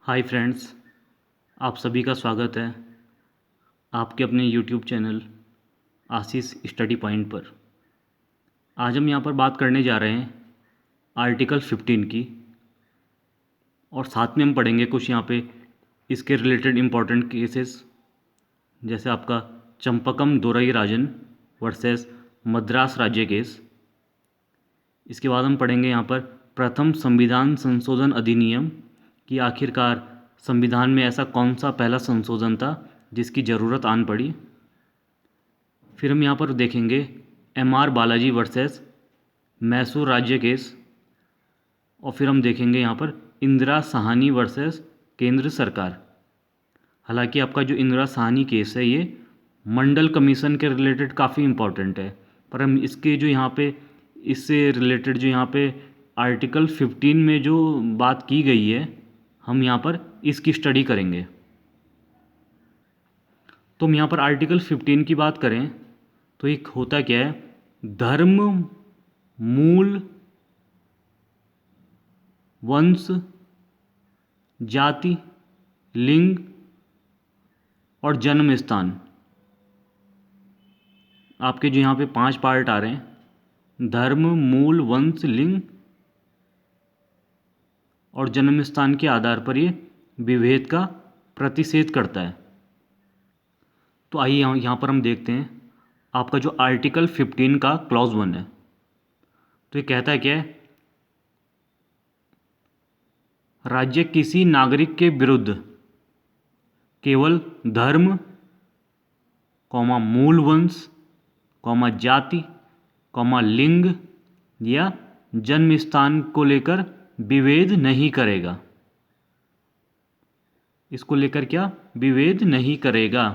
Hi friends, आप सभी का स्वागत है आपके अपने यूट्यूब चैनल आशीष स्टडी पॉइंट पर। आज हम यहाँ पर बात करने जा रहे हैं आर्टिकल 15 की, और साथ में हम पढ़ेंगे कुछ यहाँ पे इसके रिलेटेड इम्पोर्टेंट केसेस, जैसे आपका चंपकम दोरई राजन वर्सेस मद्रास राज्य केस। इसके बाद हम पढ़ेंगे यहाँ पर प्रथम संविधान संशोधन अधिनियम कि आखिरकार संविधान में ऐसा कौन सा पहला संशोधन था जिसकी ज़रूरत आन पड़ी। फिर हम यहाँ पर देखेंगे एम.आर. बालाजी वर्सेस मैसूर राज्य केस, और फिर हम देखेंगे यहाँ पर इंदिरा साहनी वर्सेस केंद्र सरकार। हालांकि आपका जो इंदिरा साहनी केस है ये मंडल कमीशन के रिलेटेड काफ़ी इम्पॉर्टेंट है, पर हम इसके जो यहाँ पे इससे रिलेटेड जो यहाँ पे आर्टिकल 15 में जो बात की गई है हम यहाँ पर इसकी स्टडी करेंगे। तो हम यहाँ पर आर्टिकल 15 की बात करें तो एक होता क्या है, धर्म, मूल, वंश, जाति, लिंग और जन्म स्थान, आपके जो यहाँ पे 5 पार्ट आ रहे हैं, धर्म, मूल, वंश, लिंग और जन्म स्थान के आधार पर ये विभेद का प्रतिषेध करता है। तो आइए यहाँ पर हम देखते हैं आपका जो आर्टिकल 15 का क्लॉज 1 है। तो ये कहता है क्या है, राज्य किसी नागरिक के विरुद्ध केवल धर्म, मूल वंश, जाति, लिंग या जन्म स्थान को लेकर विभेद नहीं करेगा। इसको लेकर क्या विभेद नहीं करेगा।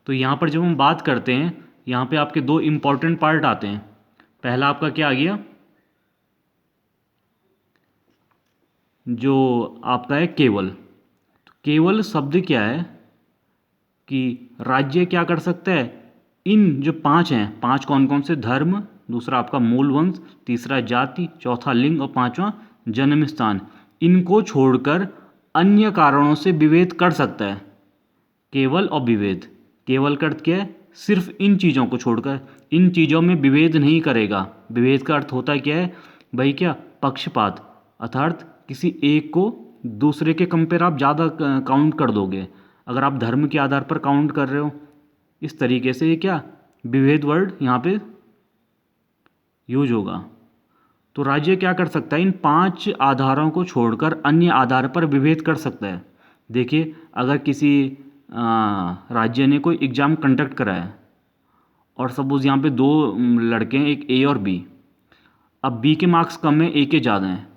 तो यहाँ पर जब हम बात करते हैं, यहाँ पे आपके 2 इम्पॉर्टेंट पार्ट आते हैं। पहला आपका क्या आ गया, जो आपका है केवल। तो केवल शब्द क्या है कि राज्य क्या कर सकता है, इन जो 5 हैं, 5 कौन कौन से, धर्म, दूसरा आपका मूल वंश, तीसरा जाति, चौथा लिंग और 5वां जन्म स्थान, इनको छोड़कर अन्य कारणों से विभेद कर सकता है। केवल और विभेद, केवल का अर्थ क्या है, सिर्फ इन चीज़ों को छोड़कर इन चीज़ों में विभेद नहीं करेगा। विभेद का अर्थ होता क्या है भाई, क्या पक्षपात, अर्थात किसी एक को दूसरे के कंपेयर आप ज़्यादा काउंट कर दोगे। अगर आप धर्म के आधार पर काउंट कर रहे हो, इस तरीके से ये क्या विभेद वर्ड यहाँ पे यूज होगा। तो राज्य क्या कर सकता है, इन 5 आधारों को छोड़कर अन्य आधार पर विभेद कर सकता है। देखिए, अगर किसी राज्य ने कोई एग्ज़ाम कंडक्ट कराया और सपोज यहाँ पे 2 लड़के हैं, एक ए और बी। अब बी के मार्क्स कम है, ए के ज़्यादा हैं,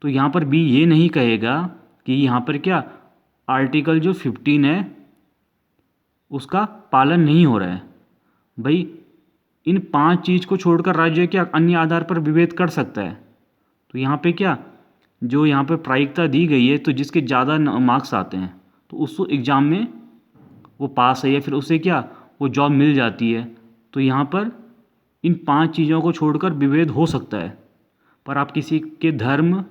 तो यहाँ पर बी ये नहीं कहेगा कि यहाँ पर क्या आर्टिकल जो 15 है उसका पालन नहीं हो रहा है। भाई इन 5 चीज़ को छोड़कर राज्य क्या अन्य आधार पर विभेद कर सकता है। तो यहाँ पे क्या जो यहाँ पे प्रायिकता दी गई है, तो जिसके ज़्यादा मार्क्स आते हैं तो उसको एग्ज़ाम में वो पास है या फिर उसे क्या वो जॉब मिल जाती है। तो यहाँ पर इन 5 चीज़ों को छोड़कर विभेद हो सकता है, पर आप किसी के धर्म,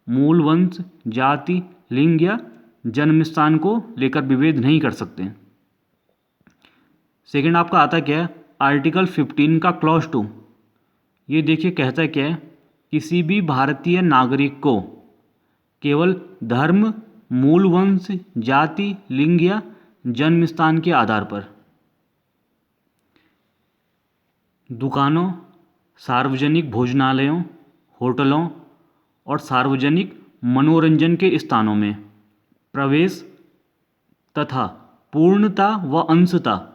मूल वंश, जाति, लिंग या जन्म स्थान को लेकर विभेद नहीं कर सकते। सेकंड आपका आता क्या है, आर्टिकल 15 का क्लॉज 2। ये देखिए कहता है क्या है, किसी भी भारतीय नागरिक को केवल धर्म, मूल वंश, जाति, लिंग या जन्म स्थान के आधार पर दुकानों, सार्वजनिक भोजनालयों, होटलों और सार्वजनिक मनोरंजन के स्थानों में प्रवेश तथा पूर्णता व अंशतः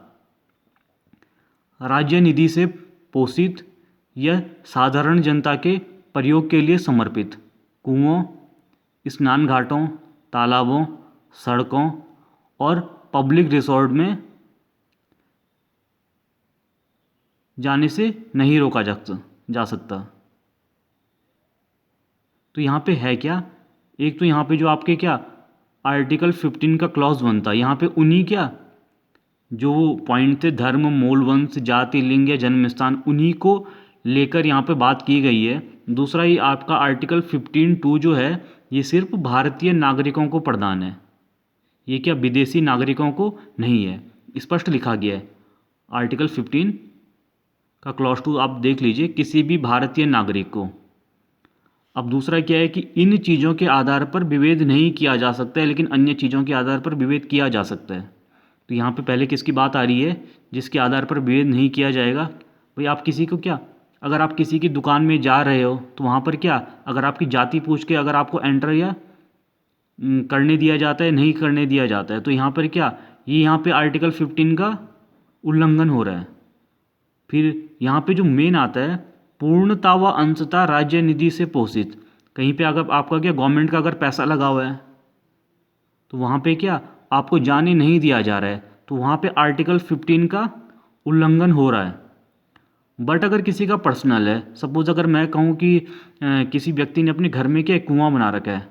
राज्य निधि से पोषित या साधारण जनता के प्रयोग के लिए समर्पित कुओं, स्नान घाटों, तालाबों, सड़कों और पब्लिक रिसोर्ट में जाने से नहीं रोका जा सकता। तो यहाँ पे है क्या, एक तो यहाँ पे जो आपके क्या आर्टिकल 15 का क्लॉज 1 था, यहाँ पे उन्हीं क्या जो पॉइंट थे, धर्म, मूल वंश, जाति, लिंग या जन्म स्थान, उन्हीं को लेकर यहाँ पे बात की गई है। दूसरा ये आपका आर्टिकल 15(2) जो है ये सिर्फ भारतीय नागरिकों को प्रदान है। ये क्या विदेशी नागरिकों को नहीं है, स्पष्ट लिखा गया है। आर्टिकल 15 का क्लॉज 2 आप देख लीजिए, किसी भी भारतीय नागरिक को। अब दूसरा क्या है कि इन चीज़ों के आधार पर विभेद नहीं किया जा सकता है, लेकिन अन्य चीज़ों के आधार पर विभेद किया जा सकता है। तो यहाँ पे पहले किसकी बात आ रही है, जिसके आधार पर विभेद नहीं किया जाएगा। भाई आप किसी को क्या, अगर आप किसी की दुकान में जा रहे हो तो वहाँ पर क्या, अगर आपकी जाति पूछ के अगर आपको एंटर या करने दिया जाता है, नहीं करने दिया जाता है, तो यहाँ पर क्या, ये यहाँ पे आर्टिकल 15 का उल्लंघन हो रहा है। फिर यहाँ पे जो मेन आता है, पूर्णता व अंशतः राज्य निधि से पोषित। कहीं पे अगर आपका क्या गवर्नमेंट का अगर पैसा लगा हुआ है तो वहाँ पे क्या आपको जाने नहीं दिया जा रहा है, तो वहाँ पे आर्टिकल 15 का उल्लंघन हो रहा है। बट अगर किसी का पर्सनल है, सपोज अगर मैं कहूँ कि किसी व्यक्ति ने अपने घर में क्या कुआं बना रखा है,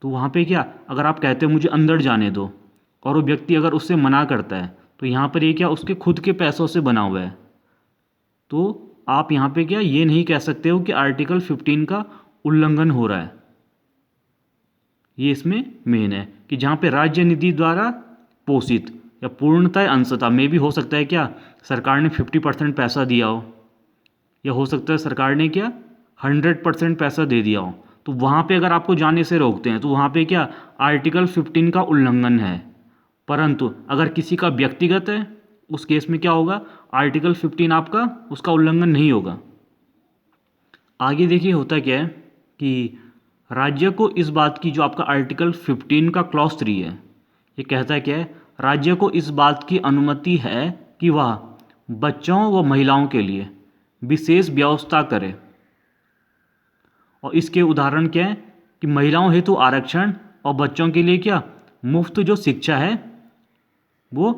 तो वहाँ पे क्या, अगर आप कहते हो मुझे अंदर जाने दो और वो व्यक्ति अगर उससे मना करता है, तो यहाँ पर ये क्या उसके खुद के पैसों से बना हुआ है, तो आप यहाँ पे क्या ये नहीं कह सकते हो कि आर्टिकल 15 का उल्लंघन हो रहा है। ये इसमें मेन है कि जहाँ पे राज्य निधि द्वारा पोषित या पूर्णतः अंशतः में भी हो सकता है क्या सरकार ने 50% पैसा दिया हो, या हो सकता है सरकार ने क्या 100% पैसा दे दिया हो, तो वहाँ पे अगर आपको जाने से रोकते हैं तो वहाँ पे क्या आर्टिकल 15 का उल्लंघन है। परंतु अगर किसी का व्यक्तिगत है, उस केस में क्या होगा, आर्टिकल 15 आपका उसका उल्लंघन नहीं होगा। आगे देखिए होता क्या है कि राज्य को इस बात की, जो आपका आर्टिकल 15 का क्लॉज 3 है, ये कहता है क्या है, राज्य को इस बात की अनुमति है कि वह बच्चों व महिलाओं के लिए विशेष व्यवस्था करे। और इसके उदाहरण क्या है कि महिलाओं हेतु आरक्षण और बच्चों के लिए क्या मुफ्त जो शिक्षा है वो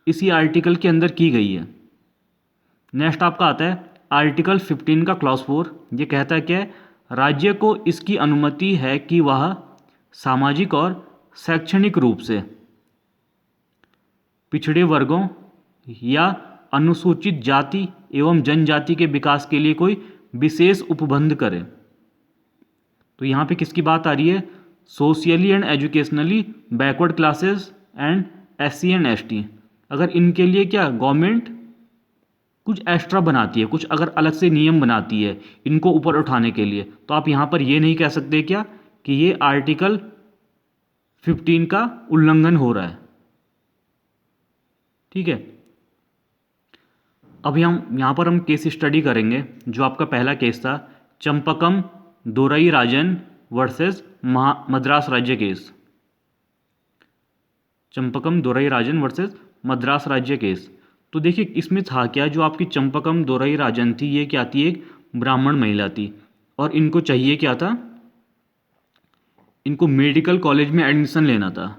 इसी आर्टिकल के अंदर की गई है। नेक्स्ट आपका आता है आर्टिकल 15 का क्लॉज 4। ये कहता है क्या है, राज्य को इसकी अनुमति है कि वह सामाजिक और शैक्षणिक रूप से पिछड़े वर्गों या अनुसूचित जाति एवं जनजाति के विकास के लिए कोई विशेष उपबंध करे। तो यहाँ पे किसकी बात आ रही है, socially and educationally backward classes and SC and ST। अगर इनके लिए क्या गवर्नमेंट कुछ एक्स्ट्रा बनाती है, कुछ अगर अलग से नियम बनाती है इनको ऊपर उठाने के लिए, तो आप यहाँ पर ये नहीं कह सकते क्या कि ये आर्टिकल 15 का उल्लंघन हो रहा है। ठीक है, अभी हम यहाँ पर केस स्टडी करेंगे। जो आपका पहला केस था चंपकम दोरई राजन वर्सेस मद्रास राज्य केस। चंपकम दोरई राजन वर्सेस मद्रास राज्य केस। तो देखिए इसमें था क्या, जो आपकी चंपकम दोरई राजन थी ये क्या थी, एक ब्राह्मण महिला थी और इनको चाहिए क्या था, इनको मेडिकल कॉलेज में एडमिशन लेना था।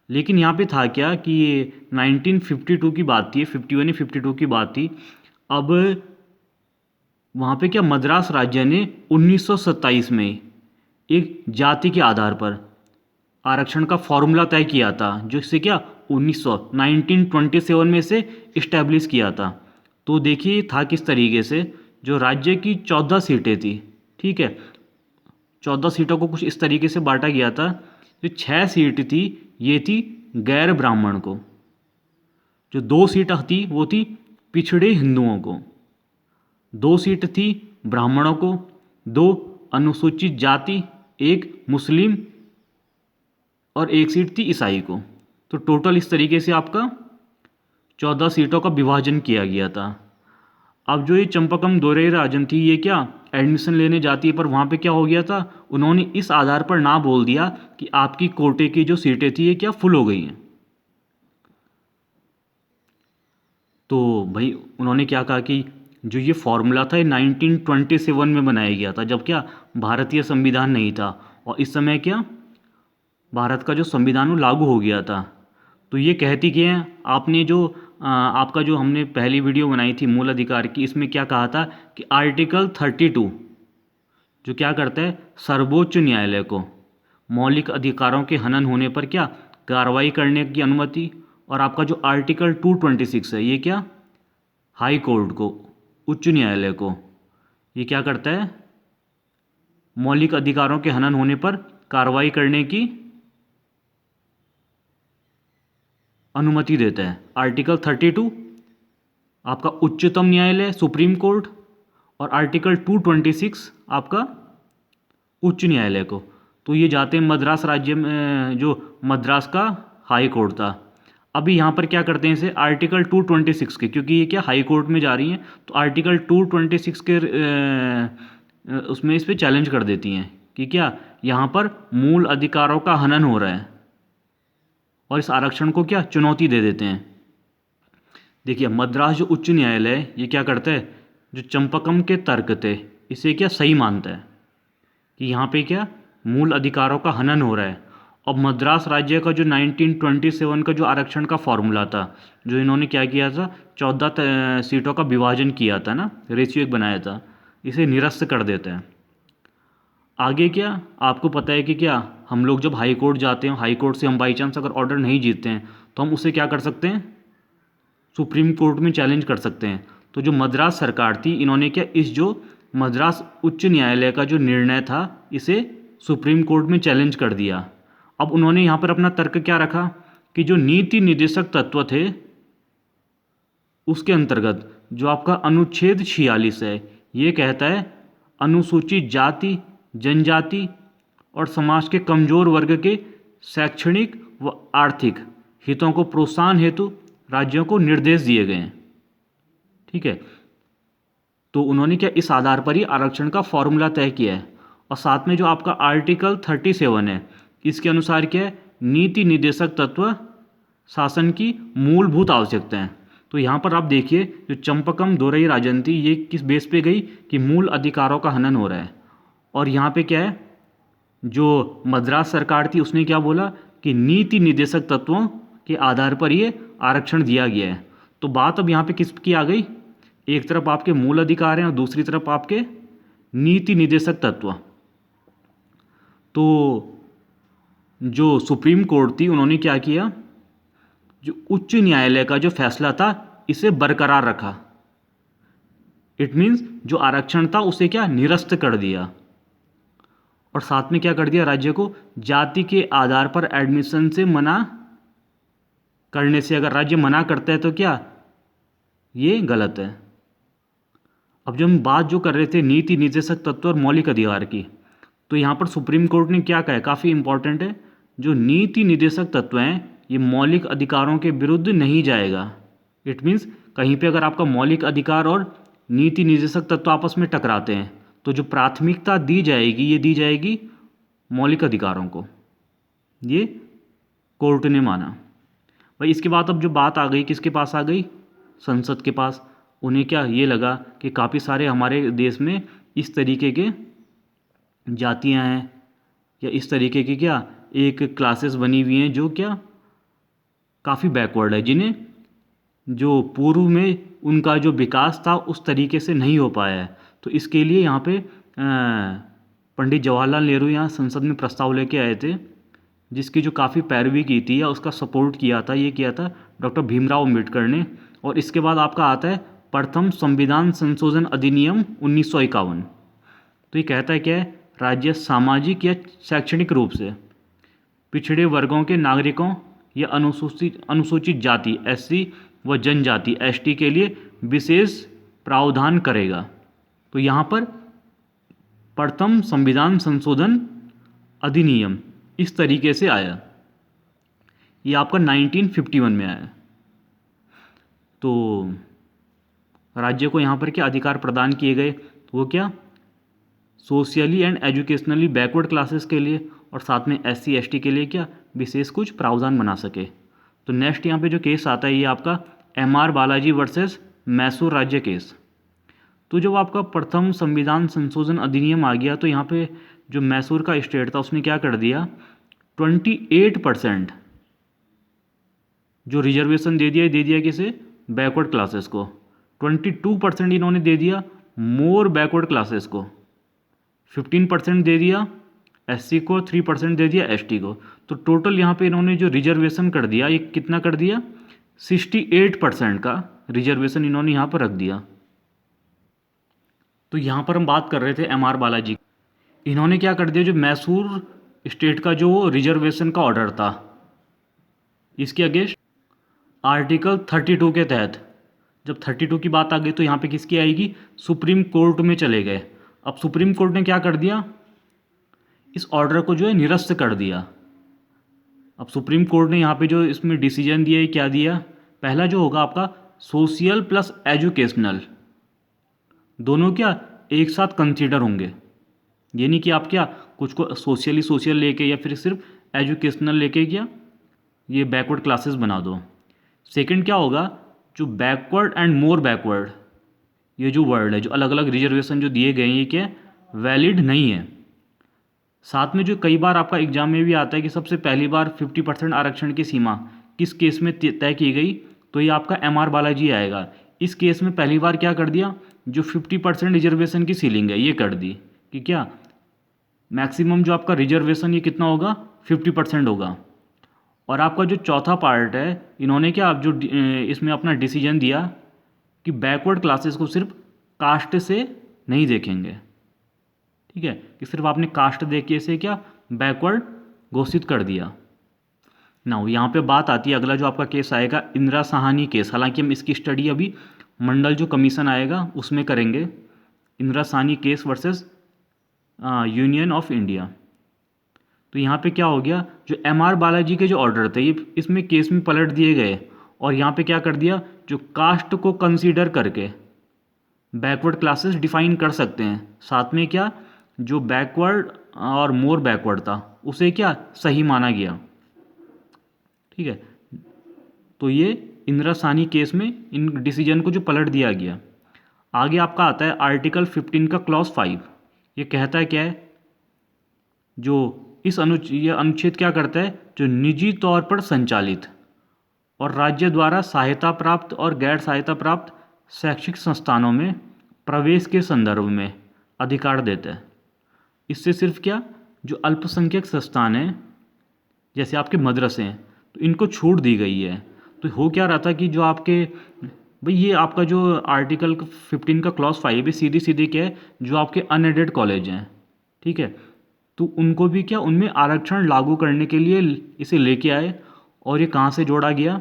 लेकिन यहाँ पे था क्या कि ये 1952 की बात थी, 51 या 52 की बात थी। अब वहाँ पे क्या मद्रास राज्य ने 1927 में एक जाति के आधार पर आरक्षण का फॉर्मूला तय किया था, जो इससे क्या 1927 में से इस्टेब्लिश किया था। तो देखिए था किस तरीके से, जो राज्य की 14 सीटें थी, ठीक है, 14 सीटों को कुछ इस तरीके से बांटा गया था। जो 6 सीट थी ये थी गैर ब्राह्मण को, जो 2 सीट थी वो थी पिछड़े हिंदुओं को, 2 सीट थी ब्राह्मणों को, 2 अनुसूचित जाति, 1 मुस्लिम और 1 सीट थी ईसाई को। तो टोटल इस तरीके से आपका 14 सीटों का विभाजन किया गया था। अब जो ये चंपकम दोरई राजन थी ये क्या एडमिशन लेने जाती है, पर वहाँ पे क्या हो गया था, उन्होंने इस आधार पर ना बोल दिया कि आपकी कोटे की जो सीटें थी ये क्या फुल हो गई हैं। तो भाई उन्होंने क्या कहा कि जो ये फॉर्मूला था ये 1927 में बनाया गया था, जब क्या भारतीय संविधान नहीं था, और इस समय क्या भारत का जो संविधान वो लागू हो गया था। तो ये कहती कि आपने जो आपका जो हमने पहली वीडियो बनाई थी मूल अधिकार की, इसमें क्या कहा था कि आर्टिकल 32 जो क्या करता है, सर्वोच्च न्यायालय को मौलिक अधिकारों के हनन होने पर क्या कार्रवाई करने की अनुमति, और आपका जो आर्टिकल 226 है ये क्या हाई कोर्ट को, उच्च न्यायालय को, ये क्या करता है मौलिक अधिकारों के हनन होने पर कार्रवाई करने की अनुमति देता है। आर्टिकल 32 आपका उच्चतम न्यायालय सुप्रीम कोर्ट, और आर्टिकल 226 आपका उच्च न्यायालय को। तो ये जाते हैं मद्रास राज्य में, जो मद्रास का हाई कोर्ट था। अभी यहाँ पर क्या करते हैं इसे आर्टिकल 226 के, क्योंकि ये क्या हाई कोर्ट में जा रही हैं, तो आर्टिकल 226 के उसमें इस पर चैलेंज कर देती हैं कि क्या यहाँ पर मूल अधिकारों का हनन हो रहा है, और इस आरक्षण को क्या चुनौती दे देते हैं। देखिए मद्रास जो उच्च न्यायालय है ये क्या करता है, जो चंपकम के तर्क थे इसे क्या सही मानता है कि यहाँ पे क्या मूल अधिकारों का हनन हो रहा है। और मद्रास राज्य का जो 1927 का जो आरक्षण का फॉर्मूला था, जो इन्होंने क्या किया था, 14 सीटों का विभाजन किया था ना, रेशियो एक बनाया था, इसे निरस्त कर देता है। आगे क्या आपको पता है कि क्या हम लोग जब हाई कोर्ट जाते हैं, हाई कोर्ट से हम बाई चांस अगर ऑर्डर नहीं जीतते हैं तो हम उसे क्या कर सकते हैं, सुप्रीम कोर्ट में चैलेंज कर सकते हैं। तो जो मद्रास सरकार थी इन्होंने क्या इस जो मद्रास उच्च न्यायालय का जो निर्णय था इसे सुप्रीम कोर्ट में चैलेंज कर दिया। अब उन्होंने यहाँ पर अपना तर्क क्या रखा कि जो नीति निर्देशक तत्व थे उसके अंतर्गत जो आपका अनुच्छेद 46 है ये कहता है अनुसूचित जाति, जनजाति और समाज के कमजोर वर्ग के शैक्षणिक व आर्थिक हितों को प्रोत्साहन हेतु राज्यों को निर्देश दिए गए हैं। ठीक है, तो उन्होंने क्या इस आधार पर ही आरक्षण का फॉर्मूला तय किया है। और साथ में जो आपका आर्टिकल 37 है इसके अनुसार क्या है, नीति निर्देशक तत्व शासन की मूलभूत आवश्यकताएं। तो यहाँ पर आप देखिए जो चंपकम दोरई राजन थी ये किस बेस पे गई कि मूल अधिकारों का हनन हो रहा है, और यहाँ पे क्या है जो मद्रास सरकार थी उसने क्या बोला कि नीति निर्देशक तत्वों के आधार पर ये आरक्षण दिया गया है। तो बात अब यहाँ पे किसकी आ गई, एक तरफ आपके मूल अधिकार हैं और दूसरी तरफ आपके नीति निर्देशक तत्व। तो जो सुप्रीम कोर्ट थी उन्होंने क्या किया, जो उच्च न्यायालय का जो फैसला था इसे बरकरार रखा। इट मीन्स जो आरक्षण था उसे क्या निरस्त कर दिया, और साथ में क्या कर दिया, राज्य को जाति के आधार पर एडमिशन से मना करने से, अगर राज्य मना करता है तो क्या ये गलत है। अब जब हम बात जो कर रहे थे नीति निर्देशक तत्व और मौलिक अधिकार की, तो यहाँ पर सुप्रीम कोर्ट ने क्या कहा, काफ़ी इंपॉर्टेंट है, जो नीति निर्देशक तत्व हैं ये मौलिक अधिकारों के विरुद्ध नहीं जाएगा। इट मीन्स कहीं पे अगर आपका मौलिक अधिकार और नीति निर्देशक तत्व आपस में टकराते हैं तो जो प्राथमिकता दी जाएगी ये दी जाएगी मौलिक अधिकारों को, ये कोर्ट ने माना। भाई इसके बाद अब जो बात आ गई किसके पास आ गई, संसद के पास। उन्हें क्या ये लगा कि काफ़ी सारे हमारे देश में इस तरीके के जातियां हैं या इस तरीके की क्या एक क्लासेस बनी हुई हैं जो क्या काफ़ी बैकवर्ड है, जिन्हें जो पूर्व में उनका जो विकास था उस तरीके से नहीं हो पाया है। तो इसके लिए यहाँ पे पंडित जवाहरलाल नेहरू यहाँ संसद में प्रस्ताव लेके आए थे, जिसकी जो काफ़ी पैरवी की थी या उसका सपोर्ट किया था, ये किया था डॉक्टर भीमराव अम्बेडकर ने। और इसके बाद आपका आता है प्रथम संविधान संशोधन अधिनियम 1951। तो ये कहता है क्या है, राज्य सामाजिक या शैक्षणिक रूप से पिछड़े वर्गों के नागरिकों या अनुसूचित जाति एससी व जनजाति एसटी के लिए विशेष प्रावधान करेगा। तो यहाँ पर प्रथम संविधान संशोधन अधिनियम इस तरीके से आया, ये आपका 1951 में आया। तो राज्य को यहाँ पर क्या अधिकार प्रदान किए गए, तो वो क्या socially and educationally backward classes के लिए और साथ में एससी एसटी के लिए क्या विशेष कुछ प्रावधान बना सके। तो नेक्स्ट यहाँ पे जो केस आता है ये आपका एमआर बालाजी वर्सेस मैसूर राज्य केस। तो जब आपका प्रथम संविधान संशोधन अधिनियम आ गया तो यहाँ पे जो मैसूर का स्टेट था उसने क्या कर दिया, 28% जो रिजर्वेशन दे दिया किसे, बैकवर्ड क्लासेस को। 22% इन्होंने दे दिया मोर बैकवर्ड क्लासेस को, 15% दे दिया एससी को, 3% दे दिया एसटी को। तो टोटल यहाँ पे इन्होंने जो रिजर्वेशन कर दिया ये कितना कर दिया, 68% का रिजर्वेशन इन्होंने यहाँ पर रख दिया। तो यहाँ पर हम बात कर रहे थे एमआर बालाजी, इन्होंने क्या कर दिया, जो मैसूर स्टेट का जो रिजर्वेशन का ऑर्डर था इसके अगेंस्ट आर्टिकल 32 के तहत, जब 32 की बात आ गई तो यहाँ पे किसकी आएगी, सुप्रीम कोर्ट में चले गए। अब सुप्रीम कोर्ट ने क्या कर दिया, इस ऑर्डर को जो है निरस्त कर दिया। अब सुप्रीम कोर्ट ने यहाँ पे जो इसमें डिसीजन दिया है, क्या दिया, पहला जो होगा आपका सोशल प्लस एजुकेशनल, दोनों क्या एक साथ कंसीडर होंगे। ये नहीं कि आप क्या कुछ को सोशल लेके या फिर सिर्फ एजुकेशनल लेके क्या ये बैकवर्ड क्लासेस बना दो। सेकंड क्या होगा, जो बैकवर्ड एंड मोर बैकवर्ड, ये जो वर्ड है, जो अलग अलग रिजर्वेशन जो दिए गए हैं, ये क्या वैलिड नहीं है। साथ में जो कई बार आपका एग्जाम में भी आता है कि सबसे पहली बार 50% आरक्षण की सीमा किस केस में तय की गई, तो ये आपका MR बालाजी आएगा। इस केस में पहली बार क्या कर दिया, जो 50% रिजर्वेशन की सीलिंग है ये कर दी कि क्या मैक्सिमम जो आपका रिजर्वेशन ये कितना होगा, 50% होगा। और आपका जो चौथा पार्ट है, इन्होंने क्या जो इसमें अपना डिसीजन दिया कि बैकवर्ड क्लासेस को सिर्फ कास्ट से नहीं देखेंगे, ठीक है, कि सिर्फ आपने कास्ट देख के से क्या बैकवर्ड घोषित कर दिया। नाउ यहाँ पे बात आती है, अगला जो आपका केस आएगा इंदिरा साहनी केस। हालांकि हम इसकी स्टडी अभी मंडल जो कमीशन आएगा उसमें करेंगे। Indira Sahni case versus union of India. तो यहाँ पे क्या हो गया, जो MR बालाजी के जो ऑर्डर थे ये इसमें केस में पलट दिए गए और यहाँ पे क्या कर दिया, जो कास्ट को कंसीडर करके बैकवर्ड क्लासेस डिफाइन कर सकते हैं। साथ में क्या जो बैकवर्ड और मोर बैकवर्ड था उसे क्या सही माना गया, ठीक है। तो ये इंदिरा साहनी केस में इन डिसीजन को जो पलट दिया गया। आगे आपका आता है आर्टिकल 15 का क्लॉज 5। ये कहता है क्या है, जो इस अनुच्छेद क्या करता है, जो निजी तौर पर संचालित और राज्य द्वारा सहायता प्राप्त और गैर सहायता प्राप्त शैक्षिक संस्थानों में प्रवेश के संदर्भ में अधिकार देता है। इससे सिर्फ क्या जो अल्पसंख्यक संस्थान हैं जैसे आपके मदरसे हैं तो इनको छूट दी गई है। तो हो क्या रहा था कि जो आपके भाई ये आपका जो आर्टिकल 15 का क्लॉज 5 है सीधी सीधी क्या है, जो आपके अनएडेड कॉलेज हैं, ठीक है, तो उनको भी क्या उनमें आरक्षण लागू करने के लिए इसे लेके आए। और ये कहाँ से जोड़ा गया,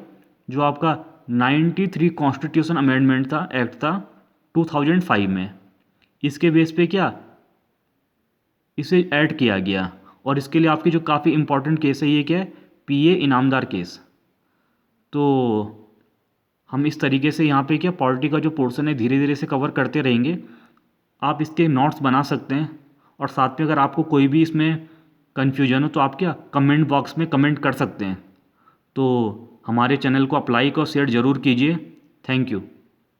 जो आपका 93 कॉन्स्टिट्यूशन अमेंडमेंट था, एक्ट था 2005 में, इसके बेस पे क्या इसे ऐड किया गया। और इसके लिए आपकी जो काफ़ी इंपॉर्टेंट केस है ये क्या है, PA इनामदार केस। तो हम इस तरीके से यहाँ पे क्या पॉलिटी का जो पोर्शन है धीरे धीरे से कवर करते रहेंगे। आप इसके नोट्स बना सकते हैं और साथ में अगर आपको कोई भी इसमें कन्फ्यूजन हो तो आप क्या कमेंट बॉक्स में कमेंट कर सकते हैं। तो हमारे चैनल को आप लाइक और शेयर ज़रूर कीजिए। Thank you.